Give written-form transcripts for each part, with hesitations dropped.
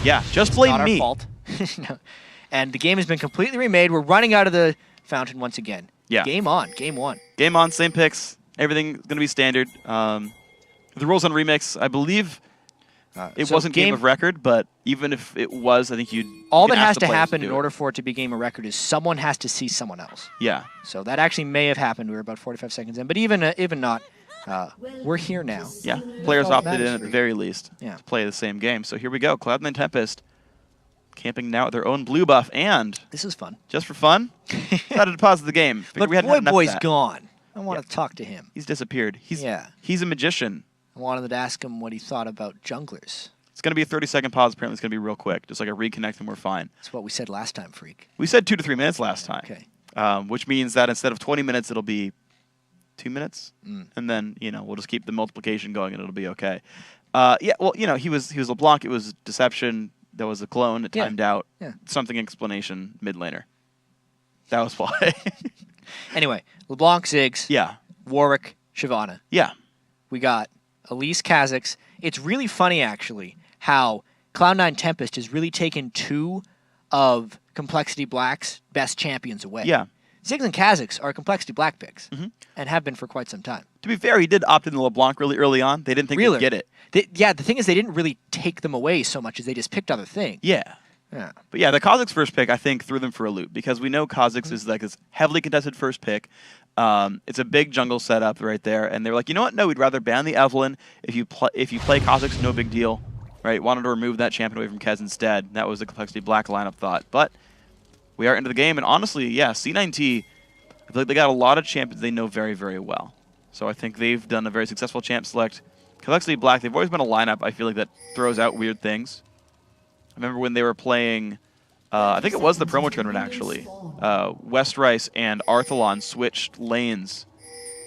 Yeah, just blame not me. Our fault. No. And the game has been completely remade. We're running out of the fountain once again. Yeah. Game on. Game 1. Game on, same picks. Everything's going to be standard. The rules on Remix, I believe it wasn't game of record, but even if it was, I think all that has to happen in order for it to be game of record is someone has to see someone else. Yeah. So that actually may have happened. We were about 45 seconds in. But even not, we're here now. Yeah. Players opted in at the very least to play the same game. So here we go. Cloud9 Tempest camping now at their own blue buff. And this is fun. Just for fun, decided to pause the game. But Boy's gone. I want to talk to him. He's disappeared. He's a magician. I wanted to ask him what he thought about junglers. It's going to be a 30-second pause. Apparently, it's going to be real quick. Just like a reconnect and we're fine. That's what we said last time, Freak. We said 2 to 3 minutes last time. Okay. Which means that instead of 20 minutes, it'll be 2 minutes. And then, we'll just keep the multiplication going and it'll be okay. Yeah, well, he was LeBlanc. It was Deception. That was a clone. It timed out. Yeah. Something explanation mid laner. That was why. Anyway, LeBlanc, Ziggs. Yeah. Warwick, Shyvana. Yeah. We got Elise, Kha'Zix. It's really funny, actually, how Cloud9 Tempest has really taken 2 of compLexity.Black's best champions away. Yeah. Ziggs and Kha'Zix are compLexity.Black picks and have been for quite some time. To be fair, he did opt into LeBlanc really early on. They didn't think he'd get it. The thing is they didn't really take them away so much as they just picked other things. Yeah. Yeah. But yeah, the Kha'Zix first pick, I think, threw them for a loop because we know Kha'Zix is like this heavily contested first pick. It's a big jungle setup right there, and they were like, you know what? No, we'd rather ban the Evelynn. If you play Kha'Zix, no big deal, right? Wanted to remove that champion away from Kez instead. That was the compLexity.Black lineup thought. But we are into the game, and honestly, yeah, C9T, I feel like they got a lot of champions they know very, very well. So I think they've done a very successful champ select. compLexity.Black, they've always been a lineup, I feel like, that throws out weird things. I remember when they were playing, I think it was the promo tournament, actually. Westrice and Arthalon switched lanes.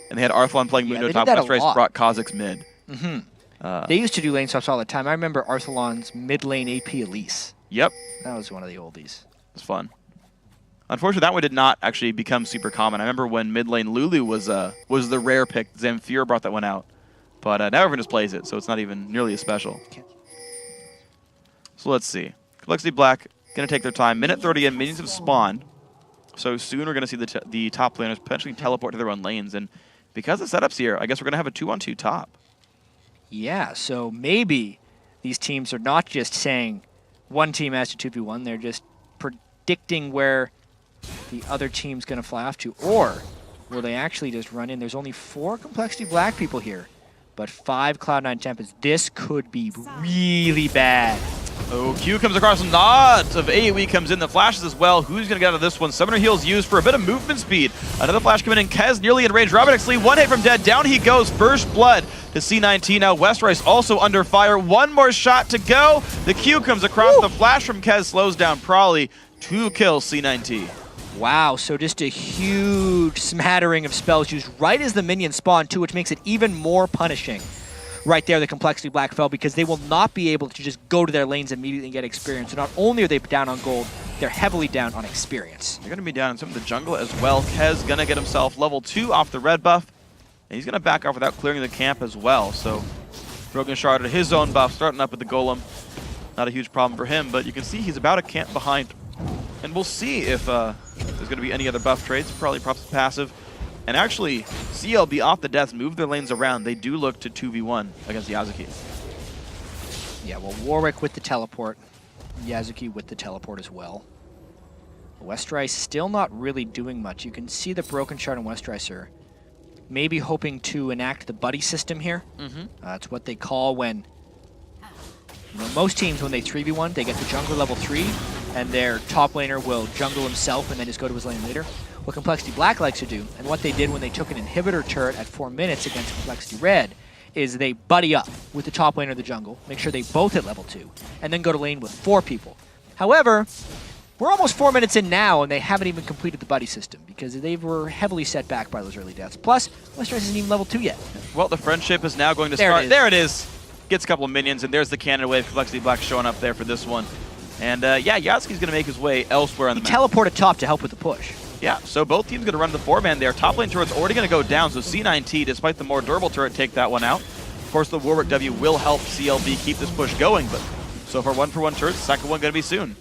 And they had Arthalon playing Mundo top. Westrice brought Kha'Zix mid. They used to do lane swaps all the time. I remember Arthalon's mid lane AP Elise. Yep. That was one of the oldies. It was fun. Unfortunately, that one did not actually become super common. I remember when mid lane Lulu was the rare pick. Zamfir brought that one out. But now everyone just plays it, so it's not even nearly as special. So let's see. compLexity.Black going to take their time. Minute 30 in, minions have spawned. So soon we're going to see the top laners potentially teleport to their own lanes. And because the setup's here, I guess we're going to have a 2-on-2 top. Yeah, so maybe these teams are not just saying one team has to 2v1. They're just predicting where the other team's going to fly off to. Or will they actually just run in? There's only 4 compLexity.Black people here, but 5 Cloud9 Tempest. This could be really bad. Oh, Q comes across, nods of AoE comes in, the flashes as well. Who's going to get out of this one? Summoner heals used for a bit of movement speed. Another flash coming in, Kez nearly in range. Robin Exley, 1 hit from dead, down he goes, first blood to C9T. Now Westrice also under fire, 1 more shot to go. The Q comes across, the flash from Kez slows down Prawley, 2 kills C9T. Wow, so just a huge smattering of spells used right as the minions spawn too, which makes it even more punishing. Right there, the compLexity.Black fell because they will not be able to just go to their lanes immediately and get experience. So not only are they down on gold, they're heavily down on experience. They're going to be down in some of the jungle as well. Kez going to get himself level 2 off the red buff. And he's going to back off without clearing the camp as well. So Broken Shard at his own buff, starting up with the Golem. Not a huge problem for him, but you can see he's about a camp behind. And we'll see if there's going to be any other buff trades. Probably props passive. And actually, CLB off the deaths move their lanes around. They do look to 2v1 against Yazuki. Yeah, well, Warwick with the teleport. Yazuki with the teleport as well. Westrice still not really doing much. You can see the Broken Shard and Westrice are maybe hoping to enact the buddy system here. It's what they call when... most teams, when they 3v1, they get to jungler level 3, and their top laner will jungle himself and then just go to his lane later. What compLexity.Black likes to do, and what they did when they took an inhibitor turret at 4 minutes against compLexity Red, is they buddy up with the top laner of the jungle, make sure they both hit level 2, and then go to lane with 4 people. However, we're almost 4 minutes in now, and they haven't even completed the buddy system, because they were heavily set back by those early deaths. Plus, Westrice isn't even level 2 yet. Well, the friendship is now going to start. There it is. Gets a couple of minions, and there's the cannon wave. compLexity.Black showing up there for this one. And yeah, Yazuki's going to make his way elsewhere on the map. He teleported top to help with the push. Yeah, so both teams going to run the 4-man there. Top lane turret's already going to go down, so C9T, despite the more durable turret, take that one out. Of course, the Warwick W will help CLB keep this push going, but So far, 1-for-1 turrets. Second one going to be soon.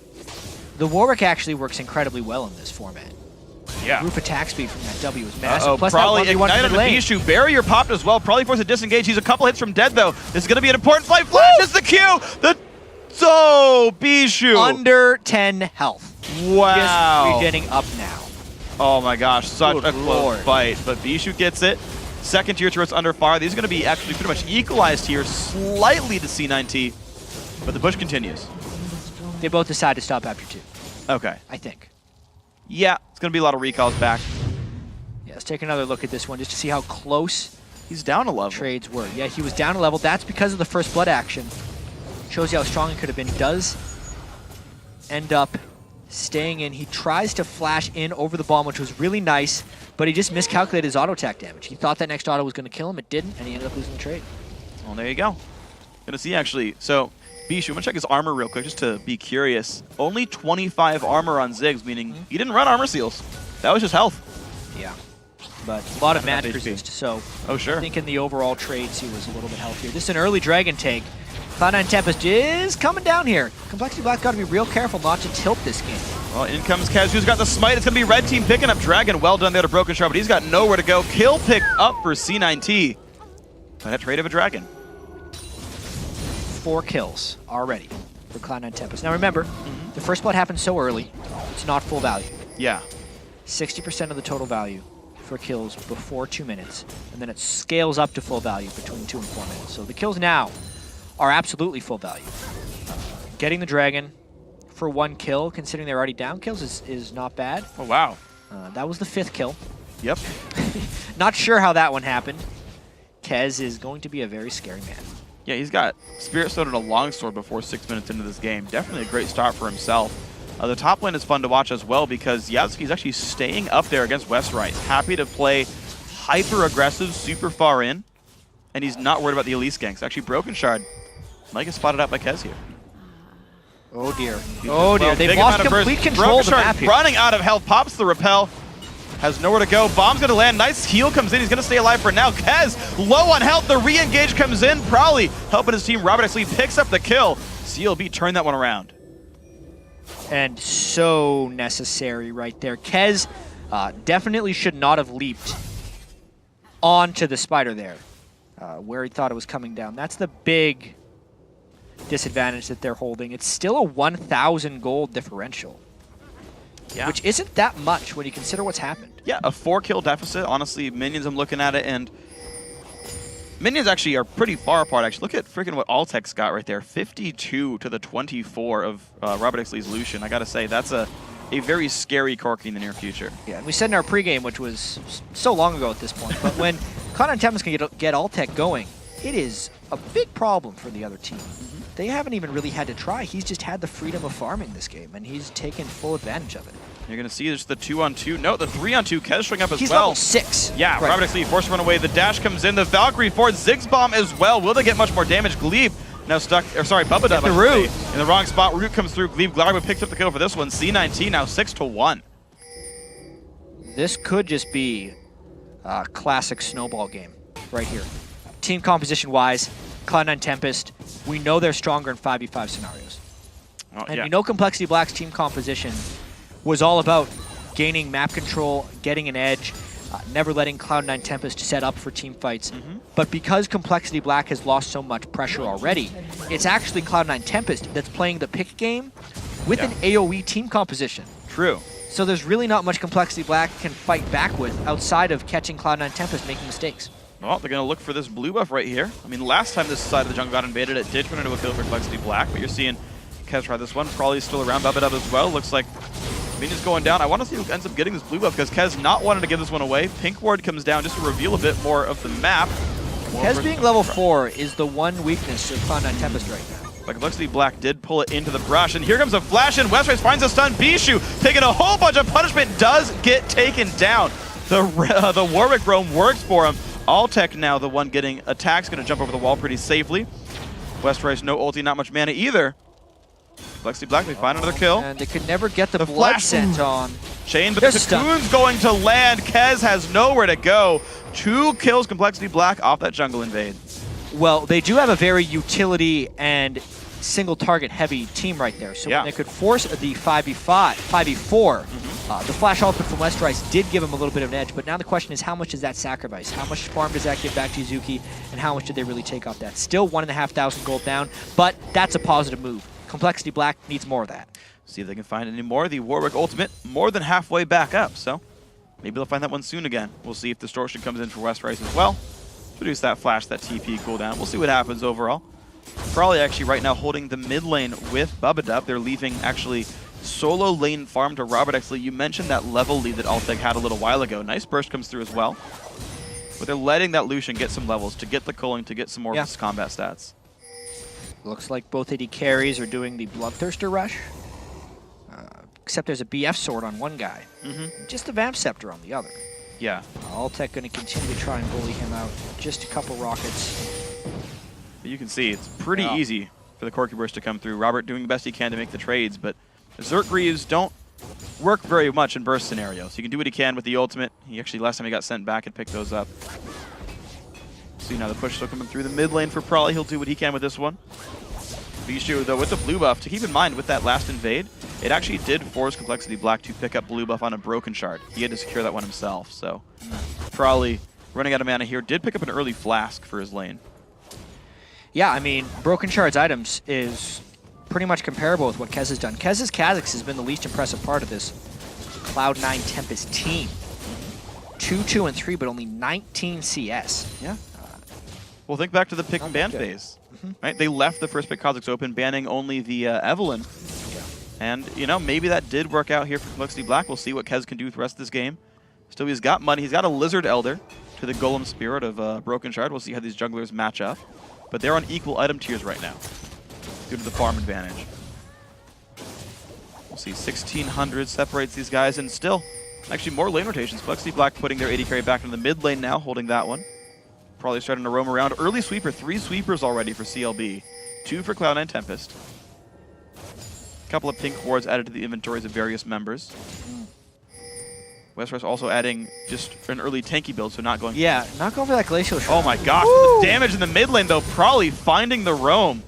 The Warwick actually works incredibly well in this format. Yeah. Roof attack speed from that W is massive. Plus probably that 1v1 ignite on from the the lane. Bijou. Barrier popped as well. Probably forced a disengage. He's a couple hits from dead, though. This is going to be an important fight. Flashes the Q. So, Bijou. Under 10 health. Wow. Just regenerating up now. Oh my gosh, such Good a close Lord. fight. But Bijou gets it. Second tier turrets under fire. These are going to be actually pretty much equalized here, slightly to C9T. But the push continues. They both decide to stop after 2. Okay. I think. Yeah, it's going to be a lot of recalls back. Yeah, let's take another look at this one just to see how close He's down a level. trades were. Yeah, he was down a level. That's because of the first blood action. Shows you how strong it could have been. Does end up staying in. He tries to flash in over the bomb, which was really nice, but he just miscalculated his auto attack damage. He thought that next auto was going to kill him. It didn't, and he ended up losing the trade. Well, there you go. Gonna see actually. So, Bijou, I'm gonna check his armor real quick just to be curious. Only 25 armor on Ziggs, meaning he didn't run armor seals. That was just health. Yeah, but a lot of Not match enough HP. resist, so Oh, sure. I think in the overall trades he was a little bit healthier. This is an early dragon take. Cloud9 Tempest is coming down here. compLexity.Black got to be real careful not to tilt this game. Well, in comes Kez, who's got the smite. It's going to be red team picking up Dragon. Well done there to Broken Shard, but he's got nowhere to go. Kill pick up for C9T. But that trade of a Dragon. 4 kills already for Cloud9 Tempest. Now remember, the first blood happened so early, it's not full value. Yeah. 60% of the total value for kills before 2 minutes, and then it scales up to full value between 2 and 4 minutes. So the kills now are absolutely full value. Getting the Dragon for 1 kill, considering they're already down kills, is not bad. Oh, wow. That was the 5th kill. Yep. Not sure how that one happened. Kez is going to be a very scary man. Yeah, he's got Spirit Sword and a Longsword before 6 minutes into this game. Definitely a great start for himself. The top lane is fun to watch as well because Yasuki's actually staying up there against Westrice. Happy to play hyper-aggressive, super far in, and he's not worried about the Elise ganks. Actually, Broken Shard might get spotted out by Kez here. Oh dear. Oh dear. They've Big lost amount of complete burst. control of the Broken map Shard here. running out of health, pops the repel, has nowhere to go. Bomb's going to land. Nice heal comes in. He's going to stay alive for now. Kez, low on health. The re-engage comes in. Probably helping his team. Robert actually picks up the kill. CLB turned that one around. And so necessary right there. Kez definitely should not have leaped onto the spider there, where he thought it was coming down. That's the big disadvantage that they're holding. It's still a 1,000 gold differential, which isn't that much when you consider what's happened. Yeah, a 4-kill deficit. Honestly, Minions, I'm looking at it, and Minions actually are pretty far apart, actually. Look at freaking what Altec's got right there. 52 to the 24 of Robert X. Lee's Lucian. I gotta say, that's a very scary Corki in the near future. Yeah, and we said in our pregame, which was so long ago at this point, but when Cloud9 Tempest can get Altec going, it is a big problem for the other team. They haven't even really had to try. He's just had the freedom of farming this game, and he's taken full advantage of it. You're going to see there's the 2-on-2. No, the 3-on-2. Kez showing up as He's well. level 6. Yeah, right. Robert X. Lee forced to run away. The dash comes in. The Valkyrie for Ziggs Bomb as well. Will they get much more damage? Glebe now stuck, or sorry, Bubba Dub the Root. in the wrong spot. Root comes through. Glebe Glarba picks up the kill for this one. C9T now 6-1. This could just be a classic snowball game right here. Team composition-wise, Cloud9 Tempest, we know they're stronger in 5v5 scenarios. Oh, And yeah. we know compLexity.Black's team composition was all about gaining map control, getting an edge, never letting Cloud9 Tempest set up for team fights. But because compLexity.Black has lost so much pressure already, it's actually Cloud9 Tempest that's playing the pick game with an AoE team composition. True. So there's really not much compLexity.Black can fight back with outside of catching Cloud9 Tempest making mistakes. Well, they're going to look for this blue buff right here. I mean, last time this side of the jungle got invaded, it did turn into a kill for compLexity.Black, but you're seeing Kez try this one. Probably still around Bubba Dub as well. Looks like Minions going down. I want to see who ends up getting this blue buff because Kez not wanting to give this one away. Pink Ward comes down just to reveal a bit more of the map. Kez being level 4 is the one weakness of Cloud9 Tempest right now. But compLexity.Black did pull it into the brush, and here comes a flash in. Westrice finds a stun. Bijou taking a whole bunch of punishment, does get taken down. The Warwick roam works for him. Altec now the one getting attacks, going to jump over the wall pretty safely. Westrice no ulti, not much mana either. compLexity.Black, they find another kill. And they could never get the blood flash. scent on. Chain, but They're the cocoon's going to land. Kez has nowhere to go. 2 kills compLexity.Black off that jungle invade. Well, they do have a very utility and single target heavy team right there. So yeah. when they could force the 5v4, the flash ultimate from Westerice did give him a little bit of an edge, but now the question is how much does that sacrifice? How much farm does that give back to Yuzuki, and how much did they really take off that? Still 1,500 gold down, but that's a positive move. compLexity.Black needs more of that. See if they can find any more. The Warwick ultimate more than halfway back up, so maybe they'll find that one soon again. We'll see if Distortion comes in for Westerice as well. Produce that flash, that TP cooldown. We'll see what happens overall. Probably actually right now holding the mid lane with Bubba. They're leaving actually solo lane farm to Robert. Actually, you mentioned that level lead that Altec had a little while ago. Nice burst comes through as well. But they're letting that Lucian get some levels to get the culling, to get some more of his combat stats. Looks like both AD carries are doing the Bloodthirster rush. Except there's a BF sword on one guy. Just a Vamp Scepter on the other. Yeah. Altec going to continue to try and bully him out. Just a couple rockets. But you can see it's pretty easy for the Corky Burst to come through. Robert doing the best he can to make the trades, but Zerk Greaves don't work very much in burst scenarios. He can do what he can with the ultimate. He actually, last time he got sent back and picked those up. See now the push still coming through the mid lane for Prolly. He'll do what he can with this one. Bijou, though, with the blue buff, to keep in mind with that last invade, it actually did force compLexity.Black to pick up blue buff on a broken shard. He had to secure that one himself, so Prolly, running out of mana here, did pick up an early flask for his lane. Yeah, I mean, broken shards items is pretty much comparable with what Kez has done. Kez's Kha'Zix has been the least impressive part of this Cloud9 Tempest team. 2, 2, and 3, but only 19 CS. Yeah. Well, think back to the pick and ban phase. Right? They left the first pick Kha'Zix open, banning only the Evelynn. And, you know, maybe that did work out here for compLexity.Black. We'll see what Kez can do with the rest of this game. Still, he's got money. He's got a Lizard Elder to the Golem Spirit of Broken Shard. We'll see how these junglers match up. But they're on equal item tiers right now due to the farm advantage. We'll see 1,600 separates these guys, and still, actually more lane rotations. compLexity.Black putting their AD carry back into the mid lane now, holding that one. Probably starting to roam around. Early sweeper, 3 sweepers already for CLB. 2 for Cloud9 Tempest. A couple of pink wards added to the inventories of various members. Westerice also adding just an early tanky build, so not going... Yeah, not going for that Glacial Shroud. Oh my gosh, the damage in the mid lane though, Prolly finding the roam.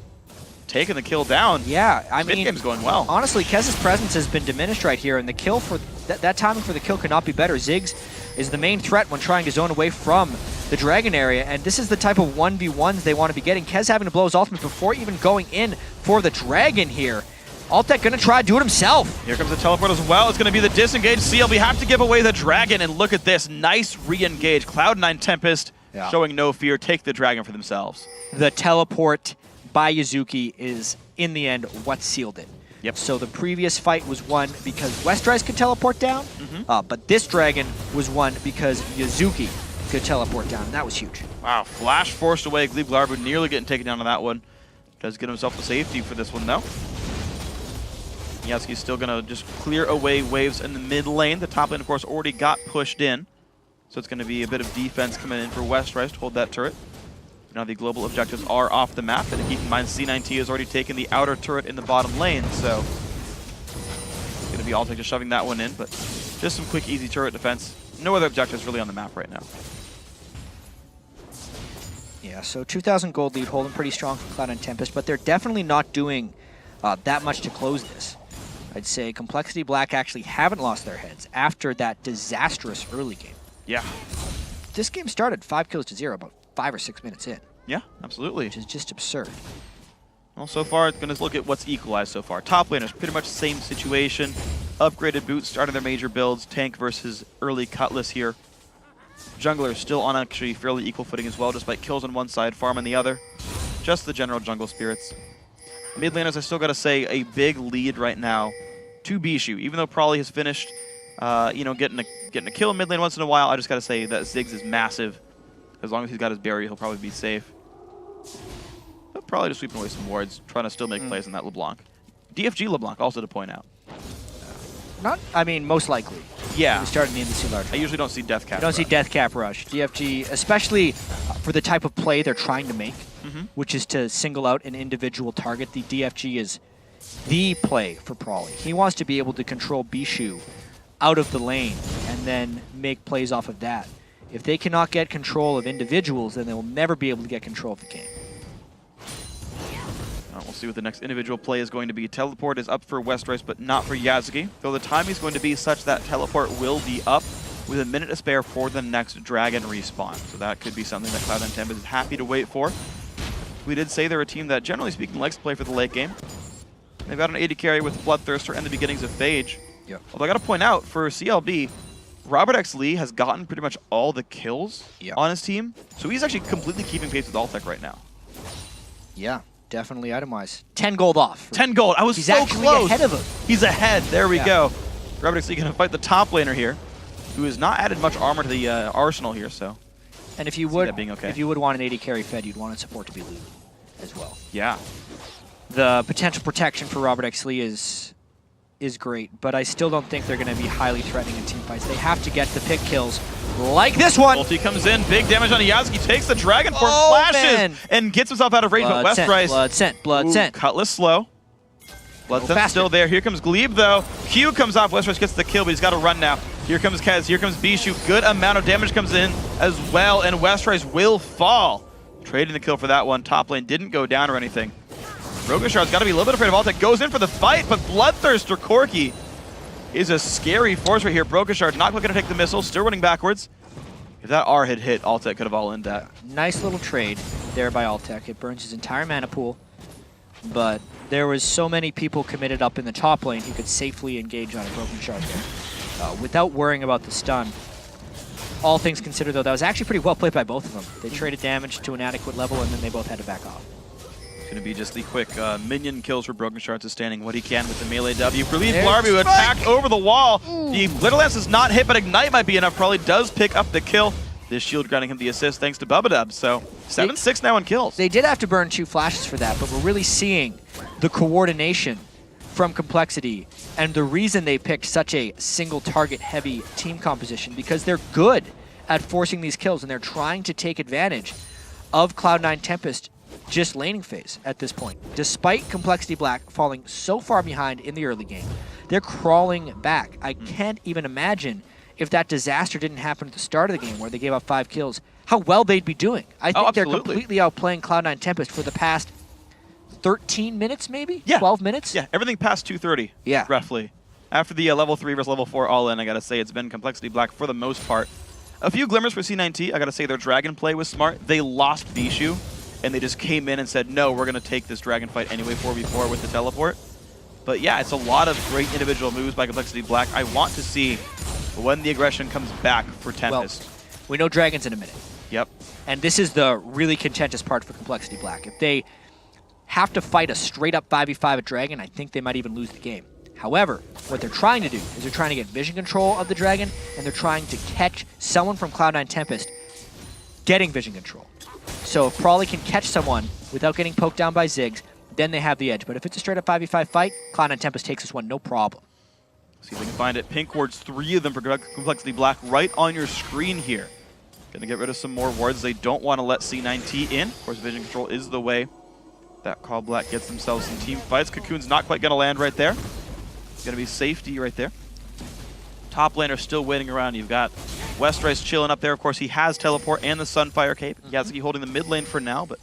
Taking the kill down. Yeah, I mean... Mid-game's going well. Honestly, Kez's presence has been diminished right here, and the kill for... That timing for the kill could not be better. Ziggs is the main threat when trying to zone away from the Dragon area, and this is the type of 1v1s they want to be getting. Kez having to blow his ultimate before even going in for the Dragon here. Altec gonna try to do it himself. Here comes the teleport as well. It's gonna be the disengage. CLB have to give away the Dragon, and look at this. Nice re-engage. Cloud9 Tempest showing no fear. Take the Dragon for themselves. The teleport by Yuzuki is, in the end, what sealed it. Yep. So the previous fight was won because Westerice could teleport down, but this Dragon was won because Yuzuki could teleport down, and that was huge. Wow, flash forced away. Glebe Glarbu nearly getting taken down on that one. Does get himself the safety for this one, though. Yasuki's still going to just clear away waves in the mid lane. The top lane, of course, already got pushed in. So it's going to be a bit of defense coming in for Westerice to hold that turret. Now the global objectives are off the map, and keep in mind C9T has already taken the outer turret in the bottom lane, so it's going to be Altec just shoving that one in, but just some quick, easy turret defense. No other objectives really on the map right now. Yeah, so 2,000 gold lead, holding pretty strong for Cloud9 Tempest, but they're definitely not doing that much to close this. I'd say compLexity.Black actually haven't lost their heads after that disastrous early game. Yeah. This game started 5 kills to 0 about 5 or 6 minutes in. Yeah, absolutely. Which is just absurd. Well, so far, it's going to look at what's equalized so far. Top laners, pretty much the same situation. Upgraded boots, starting their major builds. Tank versus early Cutlass here. Junglers still on actually fairly equal footing as well, despite kills on one side, farm on the other. Just the general jungle spirits. Mid laners, I still got to say, a big lead right now to Bijou. Even though Prolly has finished, you know, getting a kill in mid lane once in a while, I just got to say that Ziggs is massive. As long as he's got his barrier, he'll probably be safe. But probably just sweeping away some wards, trying to still make plays on that LeBlanc. DFG LeBlanc, also to point out. I mean, most likely. Yeah. We started in the C large. I usually don't see Death Cap. You don't see Death Cap Rush. DFG, especially for the type of play they're trying to make, which is to single out an individual target. The DFG is the play for Prolly. He wants to be able to control Bijou out of the lane and then make plays off of that. If they cannot get control of individuals, then they will never be able to get control of the game. We'll see what the next individual play is going to be. Teleport is up for Westrice, but not for Yazuki. Though the timing is going to be such that teleport will be up with a minute to spare for the next dragon respawn. So that could be something that Cloud9 Tempest is happy to wait for. We did say they're a team that, generally speaking, likes to play for the late game. They've got an AD carry with Bloodthirster and the beginnings of Phage. Yep. Although I got to point out, for CLB, Robert X. Lee has gotten pretty much all the kills on his team. So he's actually completely keeping pace with Altec right now. Yeah, definitely itemized. 10 gold off. 10 gold. I was He's so actually close. ahead of him. He's ahead. There we go. Robert X. Lee going to fight the top laner here, who has not added much armor to the arsenal here. So, and if you would, okay. if you would want an AD carry fed, you'd want a support to be Lulu as well. Yeah. The potential protection for Robert X. Lee is great, but I still don't think they're going to be highly threatening in team fights. They have to get the pick kills like this one. Ulti comes in, big damage on Yazuki, takes the dragon form, flashes, and gets himself out of range, but Westrice. Blood scent. Cutlass slow. Blood scent still there. Here comes Glebe though. Q comes off, Westrice gets the kill, but he's got to run now. Here comes Kez, here comes Bishu. Good amount of damage comes in as well, and Westrice will fall. Trading the kill for that one. Top lane didn't go down or anything. Rogashard's got to be a little bit afraid of Altec. Goes in for the fight, but Bloodthirster Corki is a scary force right here. Rogashard not looking to take the missile, still running backwards. If that R had hit, Altec could have all in that. Nice little trade there by Altec. It burns his entire mana pool, but there was so many people committed up in the top lane he could safely engage on a Broken Shard there without worrying about the stun. All things considered, though, that was actually pretty well played by both of them. They traded damage to an adequate level, and then they both had to back off. Going to be just the quick minion kills for Broken Shards, sustaining what he can with the melee W. Relief Larby who attacked over the wall. Ooh. The Glitter Lance is not hit, but Ignite might be enough. Probably does pick up the kill. This shield granting him the assist thanks to Bubba. So 7-6 now on kills. They did have to burn 2 flashes for that, but we're really seeing the coordination from compLexity and the reason they picked such a single target heavy team composition, because they're good at forcing these kills and they're trying to take advantage of Cloud9 Tempest just laning phase at this point. Despite compLexity.Black falling so far behind in the early game, they're crawling back. I can't even imagine if that disaster didn't happen at the start of the game where they gave up 5 kills, how well they'd be doing. I think they're completely outplaying Cloud9 Tempest for the past 13 minutes maybe? Yeah. 12 minutes? Yeah, everything past 2:30, roughly. After the level 3 versus level 4 all-in, I gotta say it's been compLexity.Black for the most part. A few glimmers for C9T. I gotta say their dragon play was smart. They lost Bishu, and they just came in and said, no, we're going to take this dragon fight anyway 4v4 with the teleport. But yeah, it's a lot of great individual moves by compLexity.Black. I want to see when the aggression comes back for Tempest. Well, we know dragons in a minute. Yep. And this is the really contentious part for compLexity.Black. If they have to fight a straight-up 5v5 at dragon, I think they might even lose the game. However, what they're trying to do is they're trying to get vision control of the dragon, and they're trying to catch someone from Cloud9 Tempest getting vision control. So if Prawley can catch someone without getting poked down by Ziggs, then they have the edge. But if it's a straight-up 5v5 fight, Cloud9 Tempest takes this one, no problem. See if we can find it. Pink wards, 3 of them for compLexity.Black right on your screen here. Gonna get rid of some more wards. They don't want to let C9T in. Of course, vision control is the way that coL.Black gets themselves some team fights. Cocoon's not quite gonna land right there. It's gonna be safety right there. Top laner still waiting around. You've got Westrice chilling up there. Of course, he has teleport and the Sunfire Cape. Yazuki holding the mid lane for now, but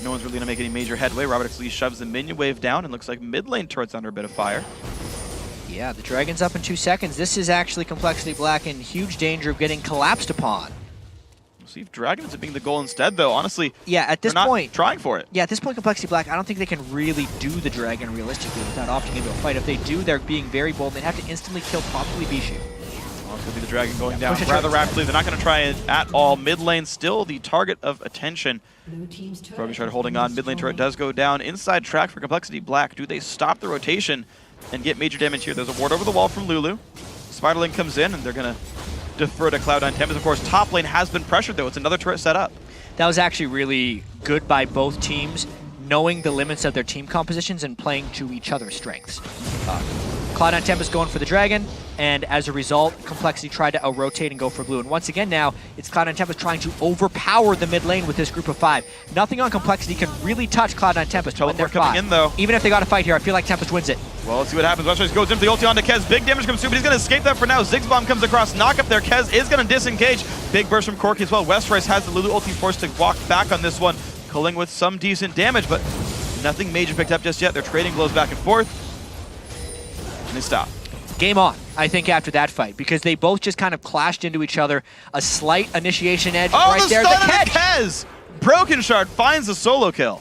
no one's really going to make any major headway. Robert X. Lee shoves the minion wave down, and looks like mid lane turret's under a bit of fire. Yeah, the dragon's up in 2 seconds. This is actually compLexity.Black in huge danger of getting collapsed upon. We'll see if Dragon ends up being the goal instead, though. Honestly, yeah, at this point, trying for it. Yeah, at this point, compLexity.Black, I don't think they can really do the dragon realistically without opting into a fight. If they do, they're being very bold. They'd have to instantly kill probably Bishu. Well, it's going to be the dragon going down rather rapidly. They're not going to try it at all. Mid lane still the target of attention. Rogashard holding on. Mid lane turret does go down. Inside track for compLexity.Black. Do they stop the rotation and get major damage here? There's a ward over the wall from Lulu. Spiderling comes in, and they're going to defer to Cloud9 Tempest. Of course, top lane has been pressured, though. It's another turret set up. That was actually really good by both teams, knowing the limits of their team compositions and playing to each other's strengths. Cloud9 Tempest going for the dragon, and as a result, compLexity tried to rotate and go for blue. And once again now, it's Cloud9 Tempest trying to overpower the mid lane with this group of 5. Nothing on compLexity can really touch Cloud9 Tempest when they're 5. Coming in, though. Even if they got to fight here, I feel like Tempest wins it. Well, let's see what happens. Westrice goes in for the ulti onto Kez. Big damage comes through, but he's going to escape that for now. Ziggs Bomb comes across, knock up there. Kez is going to disengage. Big burst from Corki as well. Westrice has the Lulu ulti forced to walk back on this one, culling with some decent damage, but Nothing major picked up just yet. They're trading blows back and forth. And they stop. Game on, I think, after that fight, because they both just kind of clashed into each other. A slight initiation edge right there. The catch! Kez! Broken Shard finds the solo kill.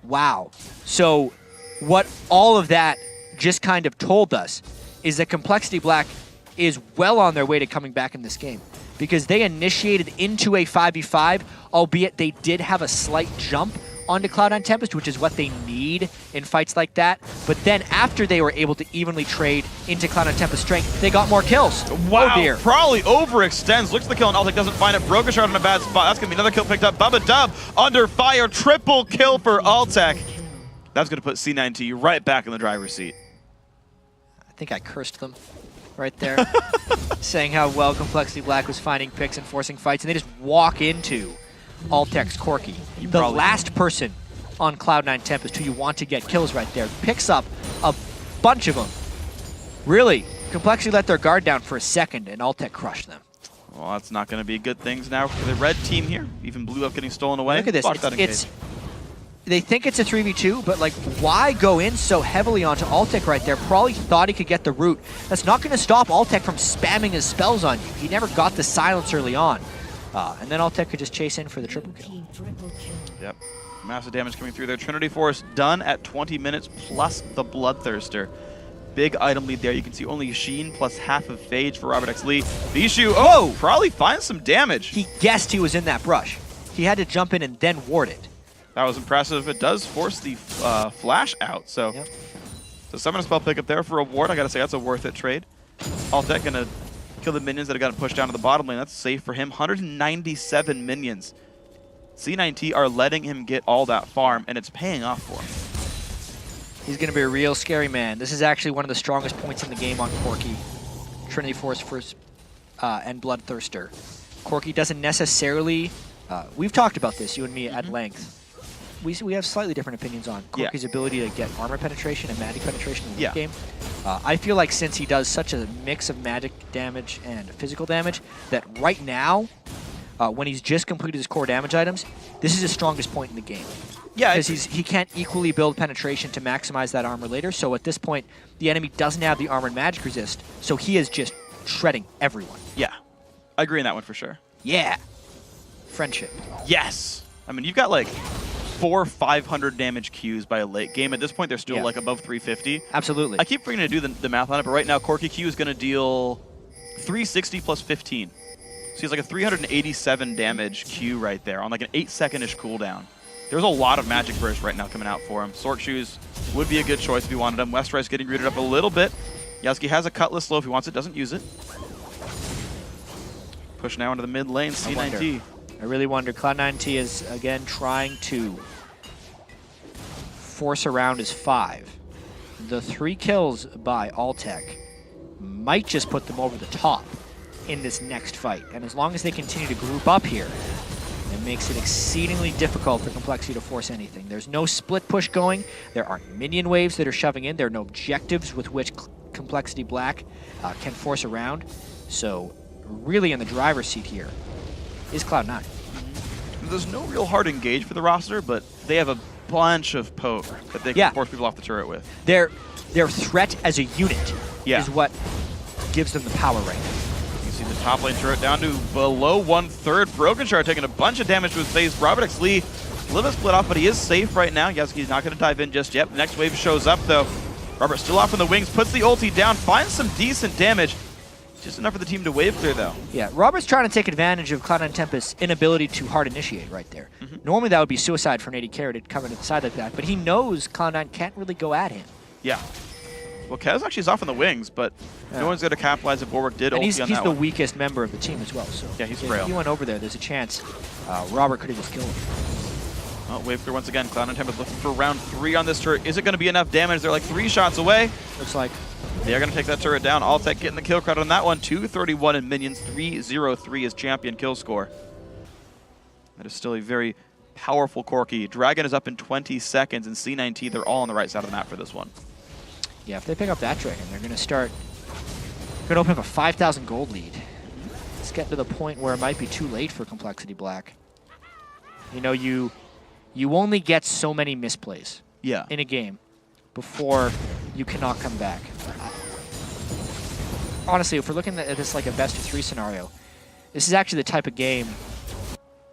Wow. So what all of that just kind of told us is that compLexity.Black is well on their way to coming back in this game, because they initiated into a 5v5, albeit they did have a slight jump onto Cloud9 Tempest, which is what they need in fights like that. But then after they were able to evenly trade into Cloud9 Tempest strength, they got more kills. Wow, oh dear. Probably overextends. Looks at the kill and Altec doesn't find it. Broken Shard in a bad spot. That's going to be another kill picked up. Bubba Dub under fire. Triple kill for Altec. That's going to put C9T right back in the driver's seat. I think I cursed them right there, saying how well compLexity.Black was finding picks and forcing fights, and they just walk into Altec's Corki. The last person on Cloud9 Tempest who you want to get kills right there picks up a bunch of them. Really, compLexity let their guard down for a second, and Altec crushed them. Well, that's not going to be good things now for the red team here. Even blue up getting stolen away. Look at this. They think it's a 3v2, but like, why go in so heavily onto Altec right there? Probably thought he could get the root. That's not going to stop Altec from spamming his spells on you. He never got the silence early on. And then Altec could just chase in for the triple kill. Yep. Massive damage coming through there. Trinity Force done at 20 minutes plus the Bloodthirster. Big item lead there. You can see only Sheen plus half of Phage for Robert X. Lee. Bishu, probably finds some damage. He guessed he was in that brush. He had to jump in and then ward it. That was impressive. It does force the flash out, so the summon spell pickup there for a ward. I gotta say, that's a worth it trade. Altec gonna kill the minions that have gotten pushed down to the bottom lane. That's safe for him. 197 minions. C9T are letting him get all that farm, and it's paying off for him. He's gonna be a real scary man. This is actually one of the strongest points in the game on Corki. Trinity Force first and Bloodthirster. Corki doesn't necessarily, we've talked about this, you and me, at length. We have slightly different opinions on Corki's ability to get armor penetration and magic penetration in the game. I feel like since he does such a mix of magic damage and physical damage, that right now, when he's just completed his core damage items, this is his strongest point in the game. Yeah, because he can't equally build penetration to maximize that armor later, so at this point, the enemy doesn't have the armor and magic resist, so he is just shredding everyone. Yeah, I agree on that one for sure. Yeah. Friendship. Yes. I mean, you've got like 400 or 500 damage Qs by a late game. At this point, they're still like above 350. Absolutely. I keep forgetting to do the math on it, but right now, Corki Q is going to deal 360 plus 15. So he's like a 387 damage Q right there on like an 8-second-ish cooldown. There's a lot of magic burst right now coming out for him. Sork Shoes would be a good choice if you wanted him. Westrice getting rooted up a little bit. Yasuke has a Cutlass slow if he wants it, doesn't use it. Push now into the mid lane, C9T. I really wonder. Cloud9T is, again, trying to force around his 5. The 3 kills by Altec might just put them over the top in this next fight. And as long as they continue to group up here, it makes it exceedingly difficult for compLexity to force anything. There's no split push going. There aren't minion waves that are shoving in. There are no objectives with which compLexity.Black can force around. So really in the driver's seat here is Cloud9. There's no real hard engage for the roster, but they have a bunch of poke that they can force people off the turret with. Their threat as a unit is what gives them the power right now. You see the top lane turret down to below 1/3. Broken Shard taking a bunch of damage to his face. Robert X. Lee a little bit split off, but he is safe right now. Yasuke's not going to dive in just yet. The next wave shows up, though. Robert still off in the wings, puts the ulti down, finds some decent damage. Just enough for the team to wave clear, though. Yeah, Robert's trying to take advantage of Cloud9 Tempest's inability to hard initiate right there. Normally that would be suicide for an AD carry to come into the side like that, but he knows Cloud9 can't really go at him. Yeah. Well, Kez actually is off in the wings, but no one's going to capitalize if Warwick did ulti on that one. He's the weakest member of the team as well, so yeah, he's frail. If he went over there, there's a chance Robert could have just killed him. Well, wave clear once again. Cloud9 Tempest looking for round 3 on this turret. Is it going to be enough damage? They're like 3 shots away. Looks like. They are going to take that turret down. Altec getting the kill credit on that one. 231 in minions, 303 is champion kill score. That is still a very powerful Corki. Dragon is up in 20 seconds, and C9T, they're all on the right side of the map for this one. Yeah, if they pick up that Dragon, they're going to open up a 5,000 gold lead. It's getting to the point where it might be too late for compLexity.Black. You know, you you only get so many misplays Yeah. in a game before you cannot come back. Honestly, if we're looking at this like a best-of-3 scenario, this is actually the type of game,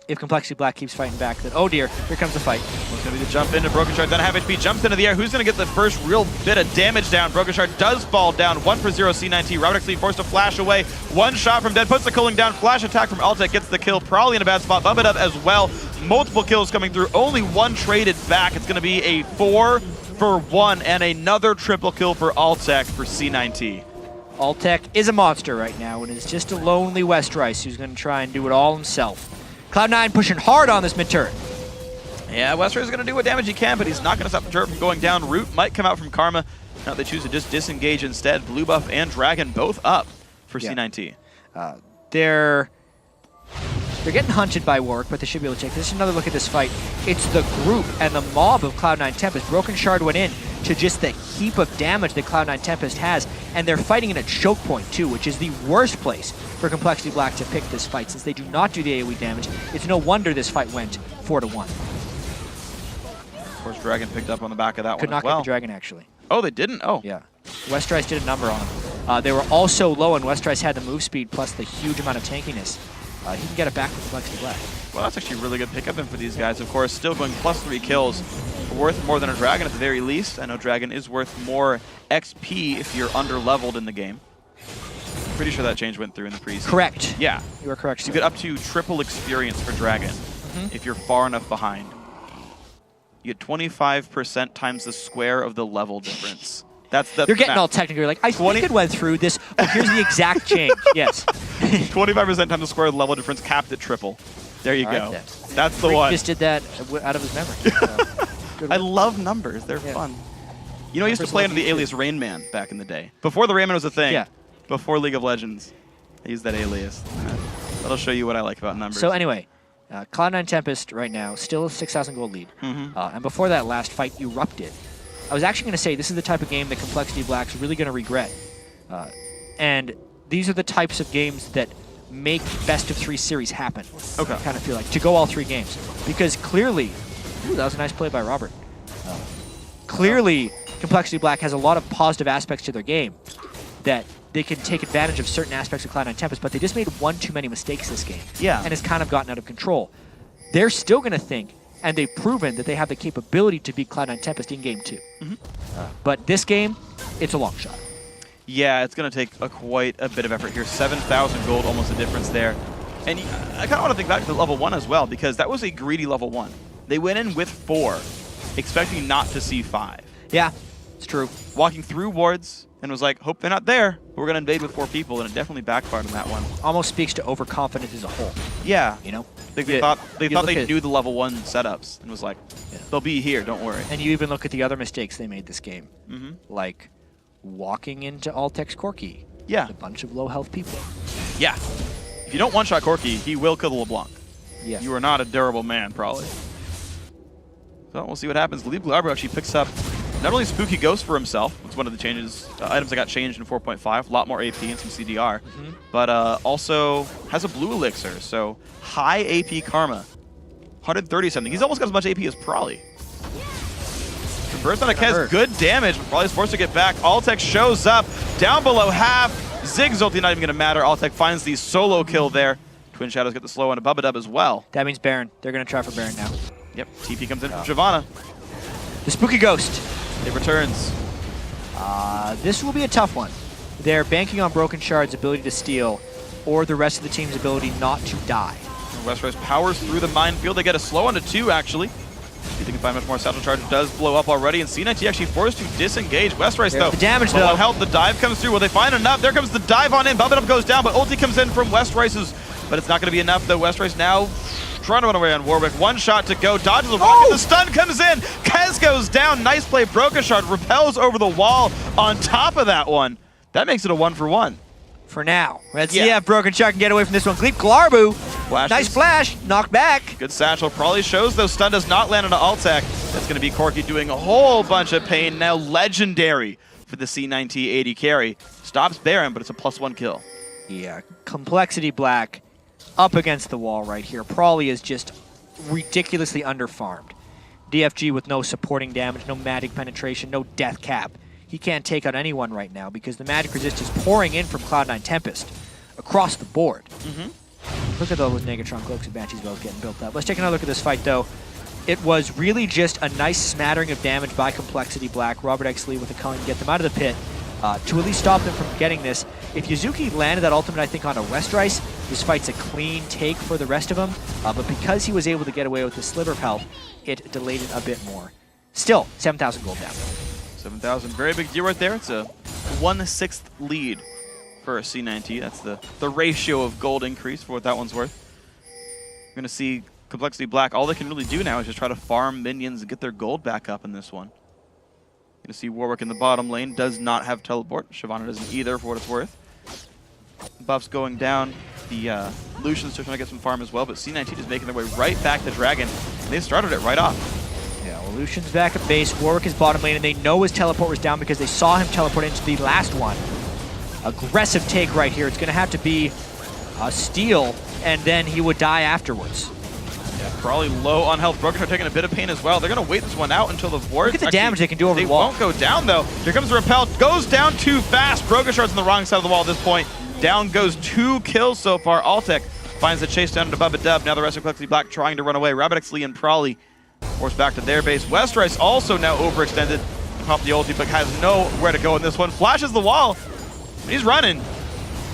if compLexity.Black keeps fighting back, that, oh dear, here comes the fight. Well, it's going to be the jump into Broken Shard, then half HP, jumps into the air. Who's going to get the first real bit of damage down? Broken Shard does fall down, 1-for-0 C9T. Robert XP forced to flash away. One shot from Dead, puts the cooling down. Flash attack from coL.Black gets the kill, probably in a bad spot. Bump it up as well. Multiple kills coming through, only one traded back. It's going to be a 4-for-1 and another triple kill for coL.Black for C9T. coL.Black is a monster right now, and it's just a lonely Westrice who's going to try and do it all himself. Cloud9 pushing hard on this mid-turret. Yeah, Westrice is going to do what damage he can, but he's not going to stop the turret from going down. Root might come out from Karma. Now they choose to just disengage instead. Blue buff and Dragon both up for C9T. They're getting hunted by Warwick, but they should be able to take this. Just another look at this fight. It's the group and the mob of Cloud9 Tempest. Broken Shard went in to just the heap of damage that Cloud9 Tempest has, and they're fighting in a choke point too, which is the worst place for compLexity.Black to pick this fight. Since they do not do the AoE damage, it's no wonder this fight went 4-1. Of course, Dragon picked up on the back of that Could one not as well. get the Dragon, actually. Oh, they didn't? Oh. Yeah. Westrice did a number on him. They were also low, and Westrice had the move speed plus the huge amount of tankiness. He can get it back with compLexity.Black. Well, that's actually a really good pickup in for these guys. Of course, still going +3 kills. Worth more than a Dragon at the very least. I know Dragon is worth more XP if you're under-leveled in the game. Pretty sure that change went through in the preseason. Correct. Yeah. You are correct. So you get up to triple experience for Dragon if you're far enough behind. You get 25% times the square of the level difference. That's You're getting all technical. You're like, I think it went through this, but here's the exact change. Yes. 25% times the square of the level difference capped at triple. There you go. Right, that's the one. Just did that out of his memory. I love numbers. They're fun. You know, I used to play under the alias Rain Man back in the day. Before the Rain Man was a thing. Yeah. Before League of Legends. I used that alias. That'll show you what I like about numbers. So anyway, Cloud9 Tempest right now, still a 6,000 gold lead. And before that last fight erupted. I was actually going to say this is the type of game that compLexity.Black's really going to regret. And these are the types of games that make best-of-3 series happen. Okay. I kind of feel like, to go all 3 games. Because clearly, ooh, that was a nice play by Robert. Clearly, compLexity.Black has a lot of positive aspects to their game that they can take advantage of certain aspects of Cloud9 Tempest, but they just made one too many mistakes this game. Yeah. And it's kind of gotten out of control. They're still going to think, and they've proven that they have the capability to beat Cloud9 Tempest in Game 2. But this game, it's a long shot. Yeah, it's going to take quite a bit of effort here. 7,000 gold, almost a difference there. And I kind of want to think back to level 1 as well, because that was a greedy level 1. They went in with 4, expecting not to see 5. Yeah, it's true. Walking through wards, and was like, hope they're not there. We're going to invade with 4 people, and it definitely backfired on that one. Almost speaks to overconfidence as a whole. Yeah. You know? They thought they knew the level 1 setups, and was like, they'll be here, don't worry. And you even look at the other mistakes they made this game. Like walking into coL.Tech's Corki. Yeah. With a bunch of low health people. Yeah. If you don't one-shot Corki, he will kill the LeBlanc. Yeah. You are not a durable man, probably. So we'll see what happens. Leave Glarbro actually picks up not only Spooky Ghost for himself, it's one of the changes, items that got changed in 4.5, a lot more AP and some CDR, but also has a blue elixir, so high AP Karma, 130 something. He's almost got as much AP as Prolly. Burst on a Kez, good damage, but Prolly's forced to get back. coL.Tech shows up, down below half. Zig's ulti not even going to matter. coL.Tech finds the solo kill there. Twin Shadows get the slow on a Bubba Dub as well. That means Baron. They're going to try for Baron now. Yep, TP comes in from Shyvana. The Spooky Ghost. It returns. This will be a tough one. They're banking on Broken Shard's ability to steal, or the rest of the team's ability not to die. Westrice powers through the minefield. They get a slow onto 2, actually. See if they can find much more. Satchel Charge does blow up already, and C9T actually forced to disengage. Westrice, though. The damage, low though. on health, the dive comes through. Will they find enough? There comes the dive on in. Bubba Dub goes down, but ulti comes in from Westrice's, but it's not going to be enough, though. Westrice now trying to run away on Warwick. One shot to go. Dodges the rocket. The stun comes in. Kez goes down. Nice play. Broken Shard repels over the wall on top of that one. That makes it a 1-for-1. For now. Let's see if Broken Shard can get away from this one. Gleep Glarbu. Flashes. Nice flash. Knock back. Good satchel. Probably shows, though. Stun does not land on coL.Tech. That's going to be Corki doing a whole bunch of pain. Now legendary for the C9T AD carry. Stops Baron, but it's a +1 kill. Yeah. compLexity.Black up against the wall right here. Prolly is just ridiculously underfarmed. DFG with no supporting damage, no magic penetration, no death cap. He can't take out anyone right now because the magic resist is pouring in from Cloud9 Tempest across the board. Look at all those Negatron Cloaks and Banshee's Veils getting built up. Let's take another look at this fight, though. It was really just a nice smattering of damage by compLexity.Black. Robert X. Lee with a culling to get them out of the pit to at least stop them from getting this. If Yuzuki landed that ultimate, I think, on a Westrice, this fight's a clean take for the rest of them. But because he was able to get away with the sliver of health, it delayed it a bit more. Still, 7,000 gold down. 7,000, very big deal right there. It's a 1/6 lead for a C9T. That's the ratio of gold increase for what that one's worth. You're going to see compLexity.Black, all they can really do now is just try to farm minions and get their gold back up in this one. You're going to see Warwick in the bottom lane, does not have teleport. Shyvana doesn't either, for what it's worth. Buffs going down. The Lucian's still trying to get some farm as well, but C9T is making their way right back to Dragon. And they started it right off. Yeah, well, Lucian's back at base. Warwick is bottom lane, and they know his teleport was down because they saw him teleport into the last one. Aggressive take right here. It's going to have to be a steal, and then he would die afterwards. Yeah, probably low on health. Broken Heart taking a bit of pain as well. They're going to wait this one out until the Warwick. Look at the damage they can do over the wall. They won't go down, though. Here comes the Repel. Goes down too fast. Broken Heart's on the wrong side of the wall at this point. Down goes 2 kills so far. Altec finds the chase down to Bubba Dub. Now the rest of compLexity.Black trying to run away. Rabbit X Lee and Prolly forced back to their base. Westrice also now overextended. Pop the ulti, but has nowhere to go in this one. Flashes the wall. He's running.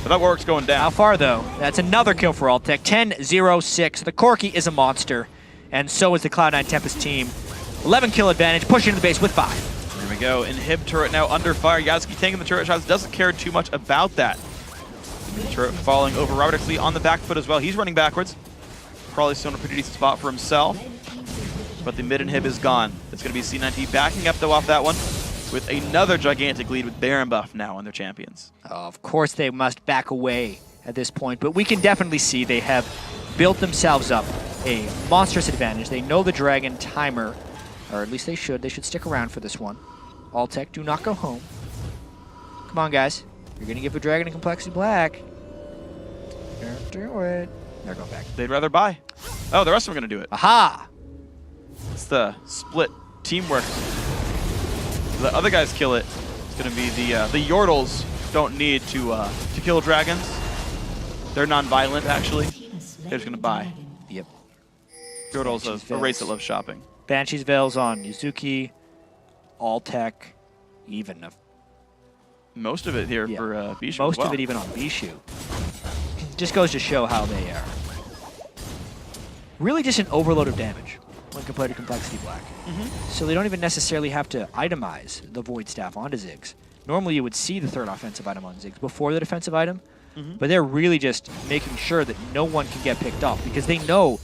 But that Warwick's going down. How far, though? That's another kill for Altec. 10-0-6. The Corki is a monster. And so is the Cloud9 Tempest team. 11 kill advantage, pushing into the base with 5. There we go. Inhib turret now under fire. Yasuki taking the turret shots. Doesn't care too much about that. Turret falling over. Robert X. Lee on the back foot as well. He's running backwards. Probably still in a pretty decent spot for himself. But the mid inhib is gone. It's going to be C9T backing up, though, off that one with another gigantic lead with Baron buff now on their champions. Of course they must back away at this point, but we can definitely see they have built themselves up a monstrous advantage. They know the Dragon timer, or at least they should. They should stick around for this one. Altec, do not go home. Come on, guys. You're going to give a Dragon and compLexity.Black. Don't do it. They're going back. They'd rather buy. Oh, the rest of them are going to do it. Aha! It's the split teamwork. The other guys kill it. It's going to be the Yordles don't need to kill dragons. They're non-violent, actually. They're just going to buy. Yep. Yordles a race that loves shopping. Banshee's Veils on Yuzuki, Altec, even. Most of it here for Bishu. Most of it even on Bishu. Just goes to show how they are. Really just an overload of damage when compared to compLexity.Black. So they don't even necessarily have to itemize the Void Staff onto Ziggs. Normally you would see the third offensive item on Ziggs before the defensive item, but they're really just making sure that no one can get picked off because they know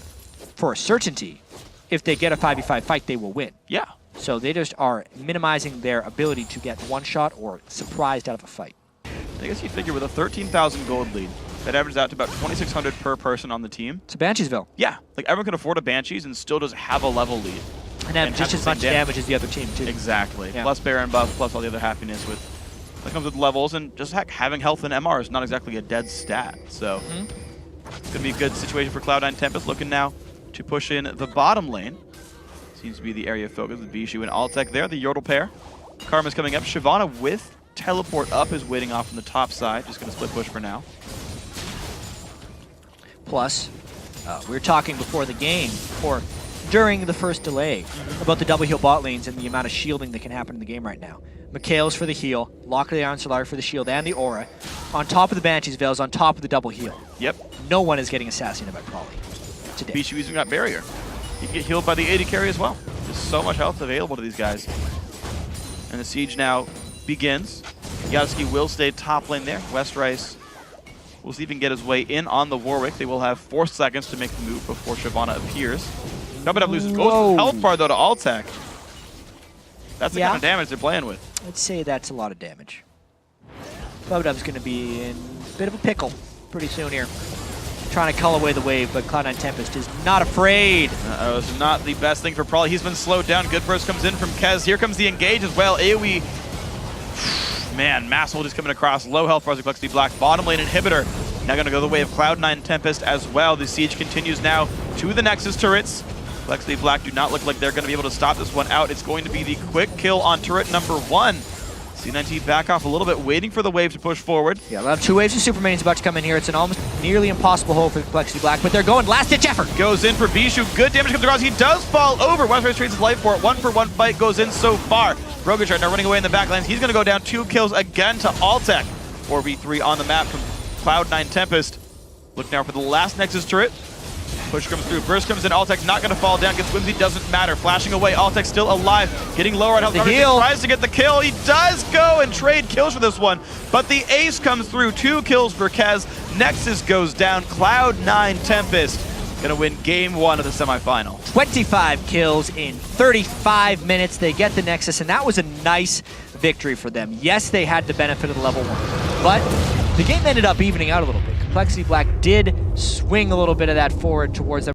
for a certainty if they get a 5v5 fight, they will win. Yeah. So they just are minimizing their ability to get one shot or surprised out of a fight. I guess you figure with a 13,000 gold lead, that averages out to about 2,600 per person on the team. It's a Bansheesville. Yeah, like everyone can afford a Banshees and still does have a level lead. And have just as much damage as the other team, too. Exactly. Yeah. Plus Baron buff, plus all the other happiness that comes with levels, and just heck, having health in MR is not exactly a dead stat. So it's going to be a good situation for Cloud9 Tempest, looking now to push in the bottom lane. Seems to be the area of focus with Bishu and Altec there, the Yordle pair. Karma's coming up. Shyvana with teleport up is waiting off on the top side. Just going to split push for now. Plus, we were talking before the game, or during the first delay, about the double heal bot lanes and the amount of shielding that can happen in the game right now. Mikhail's for the heal, Lock of the Iron Solar for the shield and the aura, on top of the Banshee's Veils, on top of the double heal. Yep. No one is getting assassinated by Prolly today. Bishu even got barrier. He can get healed by the AD carry as well. There's so much health available to these guys. And the siege now begins. Yasuki will stay top lane there. Westrice will see if he can get his way in on the Warwick. They will have 4 seconds to make the move before Shyvana appears. Nobody loses goes health bar though to Altec. That's the kind of damage they're playing with. I'd say that's a lot of damage. Bubdub's going to be in a bit of a pickle pretty soon here. Trying to cull away the wave, but Cloud9 Tempest is not afraid. It's not the best thing for Prolly. He's been slowed down. Good burst comes in from Kez. Here comes the engage as well. AoE. Man, Mass Hold is coming across. Low health for compLexity.Black. Bottom lane inhibitor. Now going to go the way of Cloud9 Tempest as well. The siege continues now to the Nexus turrets. compLexity.Black do not look like they're going to be able to stop this one out. It's going to be the quick kill on turret number 1. C9T back off a little bit, waiting for the wave to push forward. Yeah, we'll have 2 waves of Supermanions about to come in here. It's an almost nearly impossible hold for compLexity.Black, but they're going last-ditch effort. Goes in for Bishu. Good damage comes across. He does fall over. Westrice trades his life for it. 1-for-1 fight goes in so far. Broken Shard now running away in the backlands. He's going to go down 2 kills again to Altec. 4v3 on the map from Cloud9 Tempest. Look now for the last Nexus turret. Push comes through, burst comes in, Altec's not going to fall down, gets Whimsy, doesn't matter. Flashing away, Altec's still alive, getting lower on health. The heal. Tries to get the kill, he does go and trade kills for this one, but the ace comes through, 2 kills for Kez, Nexus goes down, Cloud9 Tempest gonna win game 1 of the semifinal. 25 kills in 35 minutes, they get the Nexus, and that was a nice victory for them. Yes, they had the benefit of the level 1, but the game ended up evening out a little bit. compLexity.Black did swing a little bit of that forward towards them.